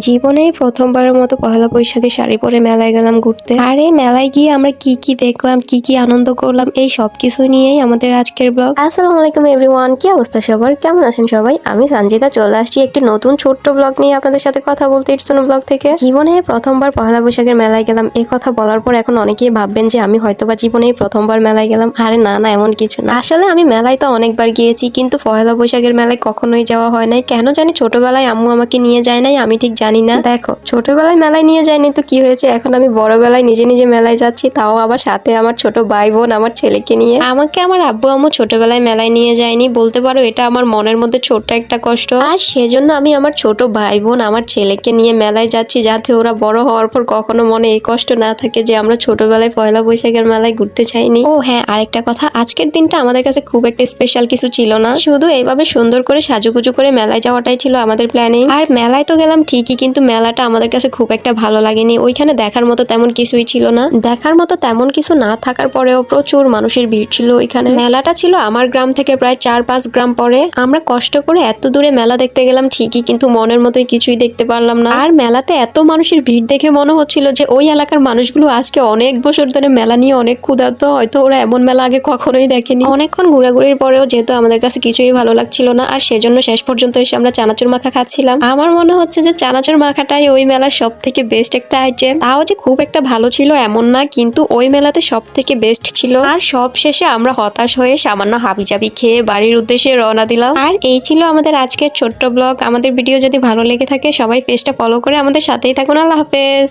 জীবনে প্রথমবারের মতো পহেলা বৈশাখে শাড়ি পরে মেলায় গেলাম ঘুরতে। আর এই মেলায় গিয়ে আমরা কি কি দেখলাম, কি কি আনন্দ করলাম, এই সবকিছু নিয়েই আমাদের আজকের ব্লগ। আসসালামু আলাইকুম এভরিওয়ান, কি অবস্থা সবার, কেমন আছেন সবাই? আমি সঞ্জিতা চলে আসছি একটি নতুন ছোট্ট ব্লগ নিয়ে আপনাদের সাথে কথা বলতে ইটসন ব্লগ থেকে। জীবনে প্রথমবার পহেলা বৈশাখের মেলায় গেলাম, এই কথা বলার পর এখন অনেকেই ভাববেন যে আমি হয়তোবা জীবনেই প্রথমবার মেলায় গেলাম। আরে না না, এমন কিছু না। আসলে আমি মেলায় তো অনেকবার গিয়েছি, কিন্তু পহেলা বৈশাখের মেলায় কখনোই যাওয়া হয় নাই। কেন জানি ছোটবেলায় আম্মু আমাকে নিয়ে যায় নাই, আমি ঠিক জানি না। দেখো, ছোটবেলায় মেলায় নিয়ে যায়নি তো কি হয়েছে, এখন আমি বড়বেলায় নিজে নিজে মেলায় যাচ্ছি, তাও আবার সাথে আমার ছোট ভাই বোন, আমার ছেলেকে নিয়ে। আমাকে আমার আব্বু আম্মু ছোটবেলায় মেলায় নিয়ে যায়নি, বলতে পারো এটা আমার মনের মধ্যে ছোট্ট একটা কষ্ট। আর সেজন্য আমি আমার ছোট ভাই বোন, আমার ছেলেকে নিয়ে মেলায় যাচ্ছি, যাতে ওরা বড় হওয়ার পর কখনো মনে এই কষ্ট না থাকে যে আমরা ছোটবেলায় পয়লা বৈশাখের মেলায় ঘুরতে চাইনি। ও হ্যাঁ, আরেকটা কথা, আজকের দিনটা আমাদের কাছে খুব একটা স্পেশাল কিছু ছিল না, শুধু এইভাবে সুন্দর করে সাজুগুজু করে মেলায় যাওয়াটাই ছিল আমাদের প্ল্যানিং। আর মেলায় তো গেলাম ঠিকই, কিন্তু মেলাটা আমাদের কাছে খুব একটা ভালো লাগেনি। ওইখানে দেখার মতো তেমন কিছুই ছিল না। দেখার মতো তেমন কিছু না থাকার পরেও প্রচুর মানুষের ভিড় ছিল ওইখানে। মেলাটা ছিল আমার গ্রাম থেকে প্রায় 4-5 গ্রাম পরে। আমরা কষ্ট করে এত দূরে মেলা দেখতে গেলাম ঠিকই, কিন্তু মনের মতোই কিছুই দেখতে পারলাম না। আর মেলাতে এত মানুষের ভিড় দেখে মনে হচ্ছিল যে ওই এলাকার মানুষগুলো আজকে অনেক বছর ধরে মেলা নিয়ে অনেক ক্ষুধার্ত, হয়তো ওরা এমন মেলা আগে কখনোই দেখেনি। অনেকক্ষণ ঘোরাঘুরির পরেও যেহেতু আমাদের কাছে কিছুই ভালো লাগছিল না, আর সেজন্য শেষ পর্যন্ত এসে আমরা চানাচুর মাখা খাচ্ছিলাম। আমার মনে হচ্ছে যে চানাচুর মাখাটাই ওই মেলার সব থেকে বেস্ট একটা আইটেম। তাও যে খুব একটা ভালো ছিল এমন না, কিন্তু ওই মেলাতে সব থেকে বেস্ট ছিল। আর সব শেষে আমরা হতাশ হয়ে সামান্য হাবিজাবি খেয়ে বাড়ির উদ্দেশ্যে রওনা দিলাম। আর এই ছিল আমাদের আজকের ছোট্ট ব্লগ। আমাদের ভিডিও যদি ভালো লেগে থাকে সবাই পেজটা ফলো করে আমাদের সাথেই থাকুন। আল্লাহ হাফেজ।